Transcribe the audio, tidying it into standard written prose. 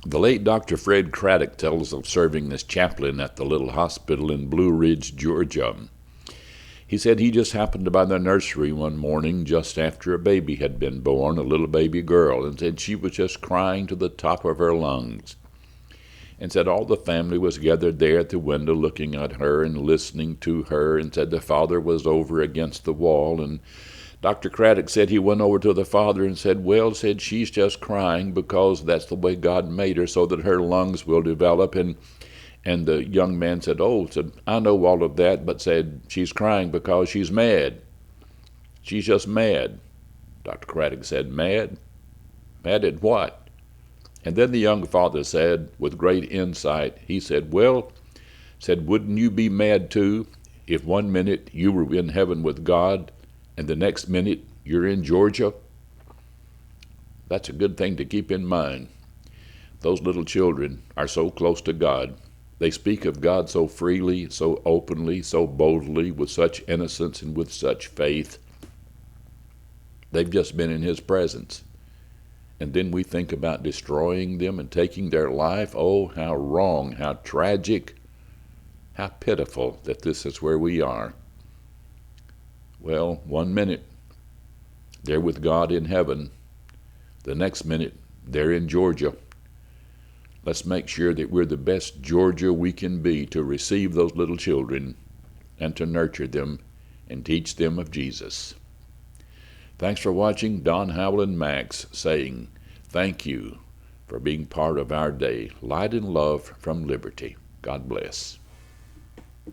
The late Dr. Fred Craddock tells of serving as chaplain at the little hospital in Blue Ridge, Georgia. He said he just happened by the nursery one morning just after a baby had been born, a little baby girl, and said she was just crying to the top of her lungs. And said all the family was gathered there at the window looking at her and listening to her, and said the father was over against the wall. And Dr. Craddock said he went over to the father and said, well, said she's just crying because that's the way God made her, so that her lungs will develop. And the young man said, oh, said, I know all of that, but said she's crying because she's mad. She's just mad. Dr. Craddock said, mad? Mad at what? And then the young father said, with great insight, he said, well, said, wouldn't you be mad too if one minute you were in heaven with God and the next minute you're in Georgia? That's a good thing to keep in mind. Those little children are so close to God. They speak of God so freely, so openly, so boldly, with such innocence and with such faith. They've just been in His presence. And then we think about destroying them and taking their life. Oh, how wrong, how tragic, how pitiful that this is where we are. Well, one minute they're with God in heaven. The next minute they're in Georgia. Let's make sure that we're the best Georgia we can be to receive those little children and to nurture them and teach them of Jesus. Thanks for watching. Don Howell and Max saying thank you for being part of our day. Light and love from Liberty. God bless.